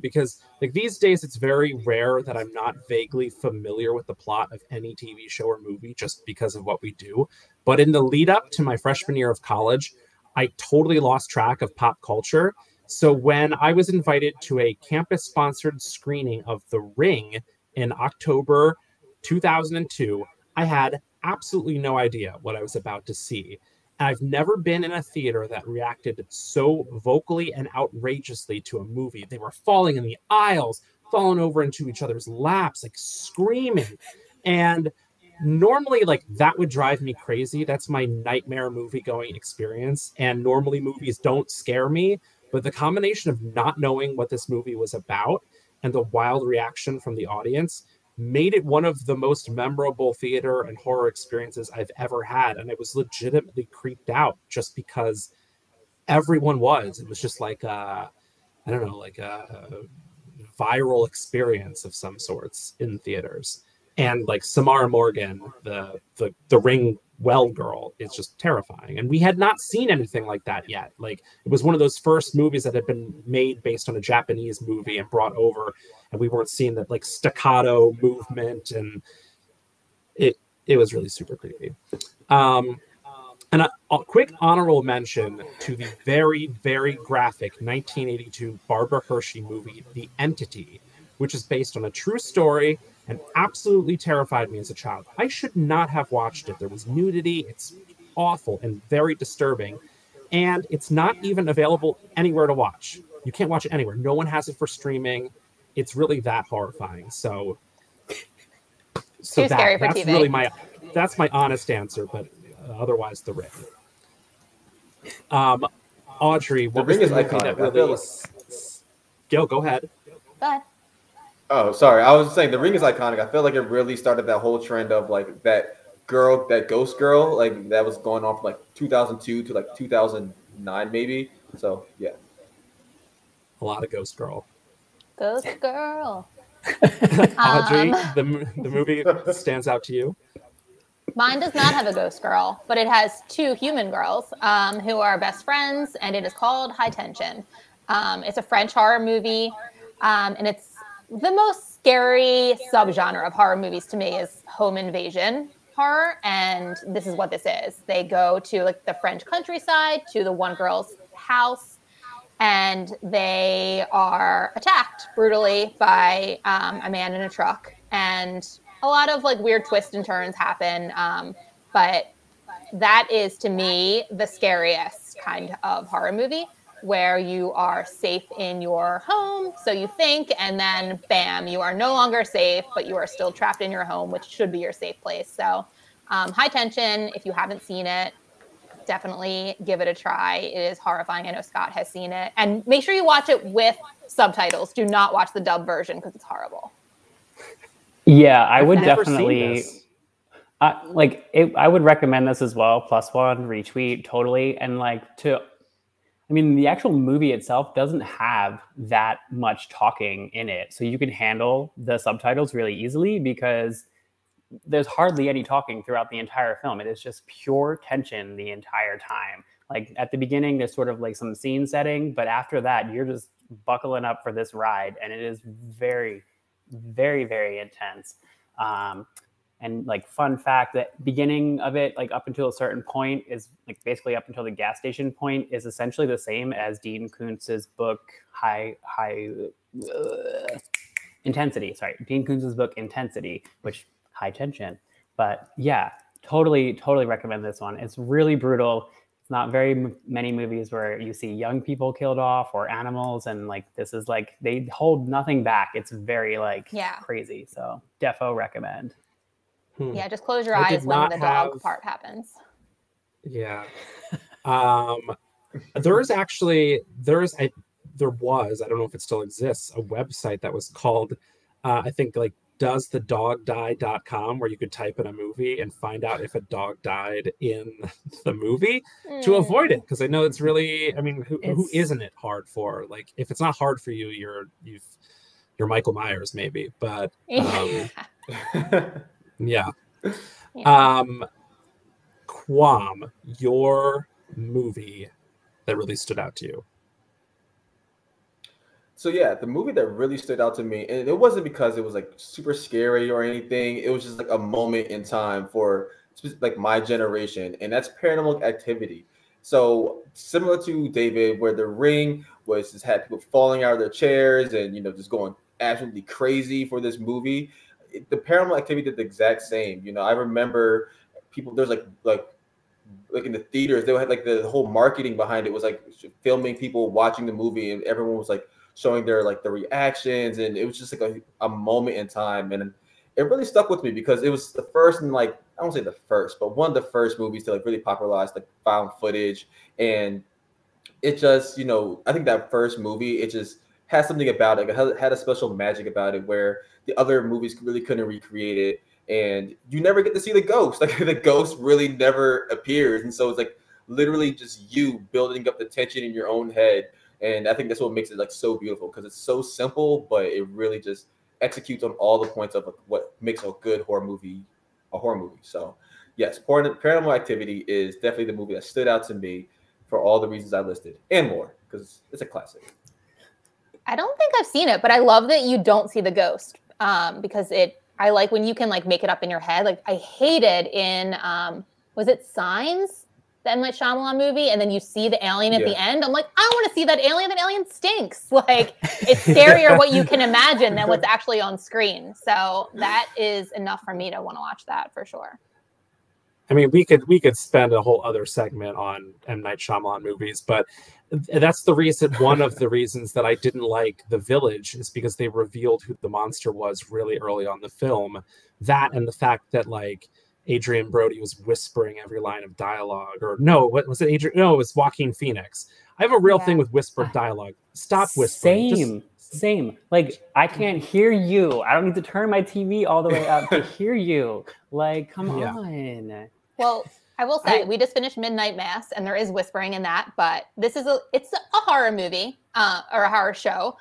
because like these days it's very rare that I'm not vaguely familiar with the plot of any TV show or movie just because of what we do. But in the lead up to my freshman year of college, I totally lost track of pop culture. So when I was invited to a campus-sponsored screening of The Ring in October 2002, I had absolutely no idea what I was about to see. And I've never been in a theater that reacted so vocally and outrageously to a movie. They were falling in the aisles, falling over into each other's laps, like screaming. And normally, like, that would drive me crazy. That's my nightmare movie-going experience. And normally movies don't scare me. But the combination of not knowing what this movie was about and the wild reaction from the audience made it one of the most memorable theater and horror experiences I've ever had. And I was legitimately creeped out just because everyone was. It was just like a viral experience of some sorts in theaters. And like Samara Morgan, the Ring well girl, is just terrifying. And we had not seen anything like that yet. Like, it was one of those first movies that had been made based on a Japanese movie and brought over, and we weren't seeing that like staccato movement, and it was really super creepy. And a quick honorable mention to the very, very graphic 1982 Barbara Hershey movie, The Entity, which is based on a true story and absolutely terrified me as a child. I should not have watched it. There was nudity. It's awful and very disturbing. And it's not even available anywhere to watch. You can't watch it anywhere. No one has it for streaming. It's really that horrifying. So scary for that's TV. Really that's my honest answer, but otherwise The Ring. Audrey, what was the movie that really... Go ahead. Go ahead. Oh, sorry. I was saying The Ring is iconic. I feel like it really started that whole trend of like that ghost girl, like that was going on from like 2002 to like 2009 maybe. So yeah, a lot of ghost girl. Ghost girl. Audrey, the movie stands out to you? Mine does not have a ghost girl, but it has two human girls who are best friends, and it is called High Tension. It's a French horror movie, and it's the most scary subgenre of horror movies to me is home invasion horror, and this is what this is. They go to like the French countryside, to the one girl's house, and they are attacked brutally by a man in a truck, and a lot of like weird twists and turns happen, but that is to me the scariest kind of horror movie. where you are safe in your home, so you think, and then bam, you are no longer safe, but you are still trapped in your home, which should be your safe place. So High Tension, if you haven't seen it, definitely give it a try. It is horrifying. I know Scott has seen it. And make sure you watch it with subtitles. Do not watch the dub version because it's horrible. Yeah, I would definitely... I would recommend this as well. +1, retweet, totally. And the actual movie itself doesn't have that much talking in it. So you can handle the subtitles really easily because there's hardly any talking throughout the entire film. It is just pure tension the entire time. Like at the beginning, there's sort of like some scene setting, but after that, you're just buckling up for this ride. And it is very, very, very intense. And like fun fact, that beginning of it, like up until a certain point is like basically up until the gas station point is essentially the same as Dean Koontz's book, Intensity. Sorry, Dean Koontz's book, Intensity, which High Tension. But yeah, totally recommend this one. It's really brutal. It's not very many movies where you see young people killed off or animals, and like this is like they hold nothing back. It's very crazy. So defo recommend. Yeah, just close your eyes when the dog part happens. Yeah. There was, I don't know if it still exists, a website that was called, I think like doesthedogdie.com, where you could type in a movie and find out if a dog died in the movie to avoid it. Because I know it's really, I mean, who isn't it hard for? Like, if it's not hard for you, you're Michael Myers maybe, but yeah. Quam, your movie that really stood out to you. So yeah, the movie that really stood out to me, and it wasn't because it was like super scary or anything. It was just like a moment in time for like my generation, and that's Paranormal Activity. So similar to David, where The Ring was just had people falling out of their chairs and just going absolutely crazy for this movie. The Paranormal Activity did the exact same. I remember people. There's like in the theaters, they had like the whole marketing behind it was like filming people watching the movie, and everyone was like showing their like the reactions, and it was just like a moment in time, and it really stuck with me because it was the first and like I won't say the first, but one of the first movies to like really popularize like found footage, and it just I think that first movie it just had something about it. It had a special magic about it where the other movies really couldn't recreate it, and you never get to see the ghost. Like the ghost really never appears, and so it's like literally just you building up the tension in your own head. And I think that's what makes it like so beautiful because it's so simple, but it really just executes on all the points of what makes a good horror movie a horror movie. So yes, Paranormal Activity is definitely the movie that stood out to me for all the reasons I listed and more because it's a classic. I don't think I've seen it, but I love that you don't see the ghost because I like when you can like make it up in your head. Like I hated in was it Signs? The M. Night Shyamalan movie, and then you see the alien at the end. I'm like, I want to see that alien. That alien stinks. Like, it's scarier what you can imagine than what's actually on screen. So that is enough for me to want to watch that for sure. I mean, we could spend a whole other segment on M. Night Shyamalan movies, but that's the reason. One of the reasons that I didn't like The Village is because they revealed who the monster was really early on the film. That and the fact that like Adrian Brody was whispering every line of dialogue, or no, what was it? Adrian? No, it was Joaquin Phoenix. I have a real thing with whispered dialogue. Stop whispering. Same. Like I can't hear you. I don't need to turn my TV all the way up to hear you. Like, come on. Well, I will say we just finished Midnight Mass, and there is whispering in that, but it's a horror movie or a horror show.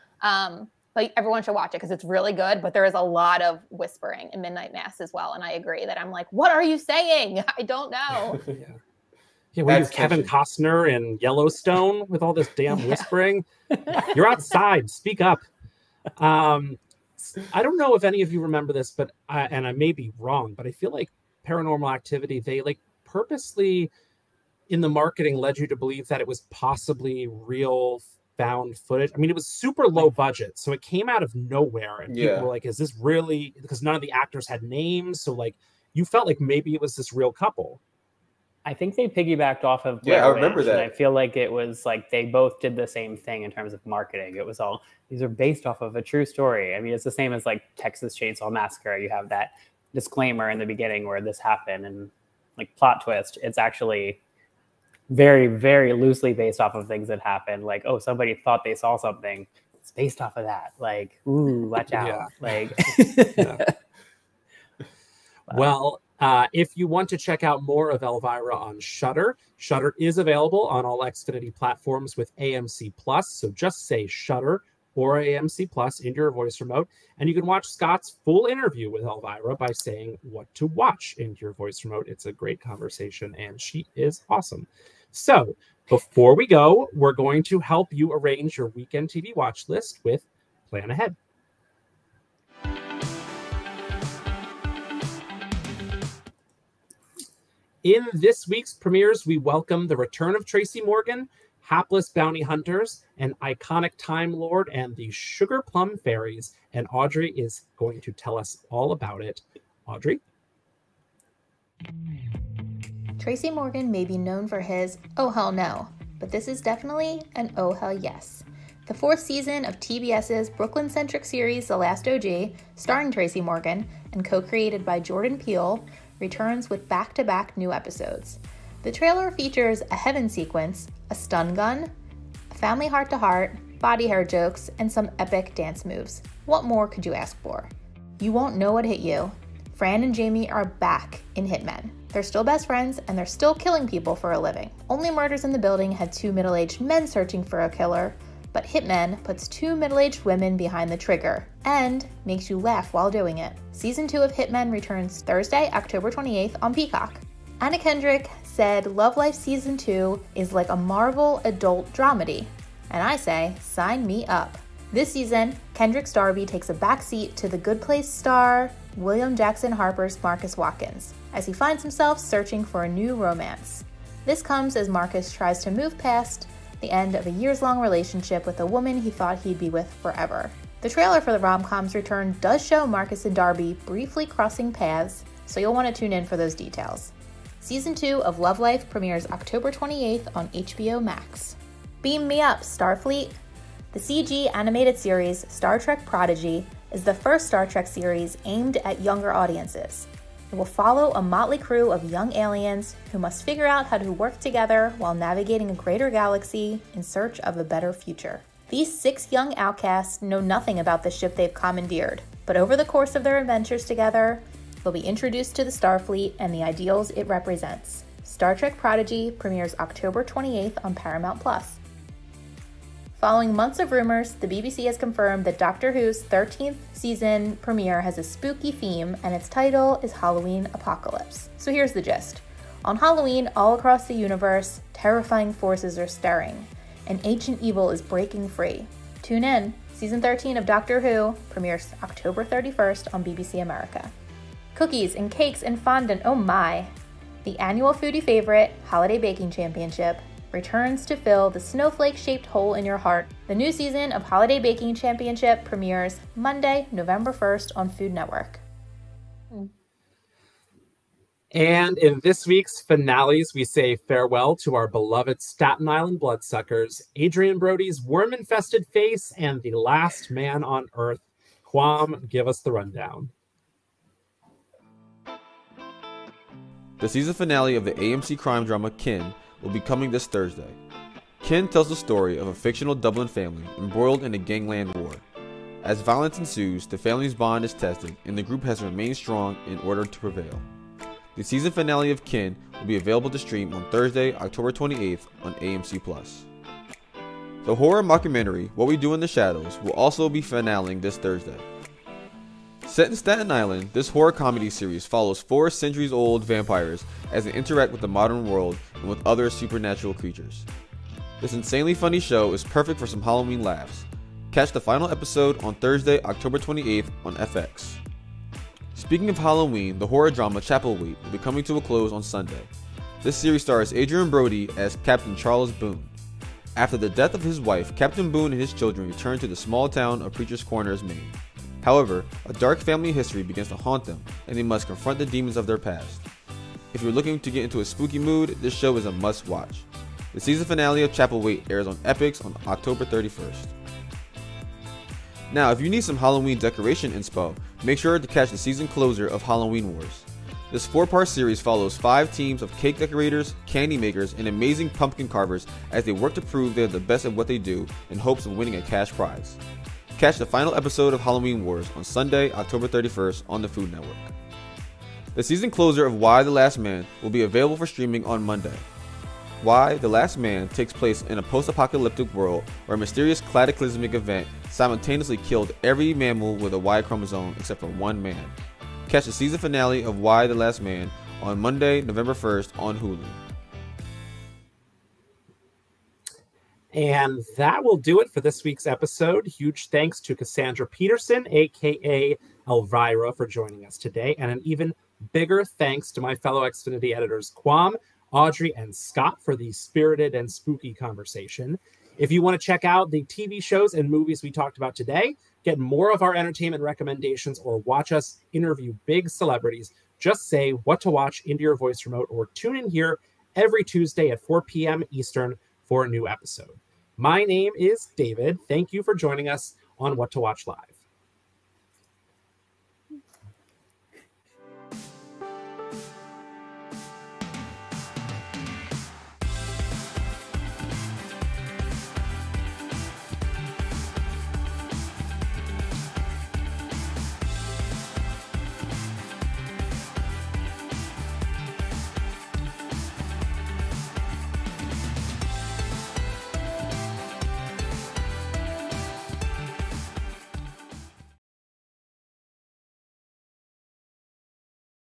Like everyone should watch it because it's really good, but there is a lot of whispering in Midnight Mass as well. And I agree that I'm like, what are you saying? I don't know. Yeah, we use Kevin Costner in Yellowstone with all this damn whispering. You're outside. Speak up. I don't know if any of you remember this, but and I may be wrong, but I feel like Paranormal Activity, they like purposely in the marketing led you to believe that it was possibly real found footage. I mean, it was super low budget, so it came out of nowhere, and people were like, "Is this really?" Because none of the actors had names, so like you felt like maybe it was this real couple. I think they piggybacked off of I remember that. And I feel like it was like they both did the same thing in terms of marketing. It was all, these are based off of a true story. I mean, it's the same as like Texas Chainsaw Massacre. You have that disclaimer in the beginning where this happened, and like plot twist, it's actually very, very loosely based off of things that happened. Like, oh, somebody thought they saw something. It's based off of that. Like, ooh, watch out. Yeah. Like, Well, if you want to check out more of Elvira on Shudder, Shudder is available on all Xfinity platforms with AMC Plus. So just say Shudder or AMC Plus into your voice remote, and you can watch Scott's full interview with Elvira by saying what to watch into your voice remote. It's a great conversation, and she is awesome. So before we go, we're going to help you arrange your weekend TV watch list with Plan Ahead. In this week's premieres, we welcome the return of Tracy Morgan, Hapless Bounty Hunters, an iconic Time Lord, and the Sugar Plum Fairies. And Audrey is going to tell us all about it. Audrey? Tracy Morgan may be known for his oh hell no, but this is definitely an oh hell yes. The fourth season of TBS's Brooklyn-centric series The Last OG, starring Tracy Morgan and co-created by Jordan Peele, returns with back-to-back new episodes. The trailer features a heaven sequence, a stun gun, a family heart-to-heart, body hair jokes, and some epic dance moves. What more could you ask for? You won't know what hit you. Fran and Jamie are back in Hitmen. They're still best friends, and they're still killing people for a living. Only Murders in the Building had two middle-aged men searching for a killer, but Hitmen puts two middle-aged women behind the trigger and makes you laugh while doing it. Season 2 of Hitmen returns Thursday, October 28th on Peacock. Anna Kendrick said Love Life Season 2 is like a Marvel adult dramedy, and I say, sign me up. This season, Kendrick's Darby takes a backseat to The Good Place star William Jackson Harper's Marcus Watkins, as he finds himself searching for a new romance. This comes as Marcus tries to move past the end of a years-long relationship with a woman he thought he'd be with forever. The trailer for the rom-com's return does show Marcus and Darby briefly crossing paths, so you'll want to tune in for those details. Season 2 of Love Life premieres October 28th on HBO Max. Beam me up, Starfleet! The CG animated series Star Trek Prodigy is the first Star Trek series aimed at younger audiences. It will follow a motley crew of young aliens who must figure out how to work together while navigating a greater galaxy in search of a better future. These 6 young outcasts know nothing about the ship they've commandeered, but over the course of their adventures together, they'll be introduced to the Starfleet and the ideals it represents. Star Trek Prodigy premieres October 28th on Paramount+. Following months of rumors, the BBC has confirmed that Doctor Who's 13th season premiere has a spooky theme, and its title is Halloween Apocalypse. So here's the gist. On Halloween, all across the universe, terrifying forces are stirring, and ancient evil is breaking free. Tune in. Season 13 of Doctor Who premieres October 31st on BBC America. Cookies and cakes and fondant, oh my! The annual foodie favorite, Holiday Baking Championship, returns to fill the snowflake-shaped hole in your heart. The new season of Holiday Baking Championship premieres Monday, November 1st on Food Network. And in this week's finales, we say farewell to our beloved Staten Island bloodsuckers, Adrian Brody's worm-infested face, and the last man on Earth. Quam, give us the rundown. The season finale of the AMC crime drama Kin will be coming this Thursday. Kin tells the story of a fictional Dublin family embroiled in a gangland war. As violence ensues, the family's bond is tested, and the group has remained strong in order to prevail. The season finale of Kin will be available to stream on Thursday, October 28th on AMC+. The horror mockumentary What We Do in the Shadows will also be finaleing this Thursday. Set in Staten Island, this horror comedy series follows 4 centuries-old vampires as they interact with the modern world and with other supernatural creatures. This insanely funny show is perfect for some Halloween laughs. Catch the final episode on Thursday, October 28th on FX. Speaking of Halloween, the horror drama Chapel Week will be coming to a close on Sunday. This series stars Adrian Brody as Captain Charles Boone. After the death of his wife, Captain Boone and his children return to the small town of Preacher's Corners, Maine. However, a dark family history begins to haunt them, and they must confront the demons of their past. If you're looking to get into a spooky mood, this show is a must-watch. The season finale of Chapel Wait airs on Epix on October 31st. Now, if you need some Halloween decoration inspo, make sure to catch the season closer of Halloween Wars. This 4-part series follows 5 teams of cake decorators, candy makers, and amazing pumpkin carvers as they work to prove they're the best at what they do in hopes of winning a cash prize. Catch the final episode of Halloween Wars on Sunday, October 31st on the Food Network. The season closer of Y: The Last Man will be available for streaming on Monday. Y: The Last Man takes place in a post-apocalyptic world where a mysterious cataclysmic event simultaneously killed every mammal with a Y chromosome except for one man. Catch the season finale of Y: The Last Man on Monday, November 1st on Hulu. And that will do it for this week's episode. Huge thanks to Cassandra Peterson, aka Elvira, for joining us today. And an even bigger thanks to my fellow Xfinity editors, Kwam, Audrey, and Scott, for the spirited and spooky conversation. If you want to check out the TV shows and movies we talked about today, get more of our entertainment recommendations, or watch us interview big celebrities, just say what to watch into your voice remote or tune in here every Tuesday at 4 p.m. Eastern for a new episode. My name is David. Thank you for joining us on What to Watch Live.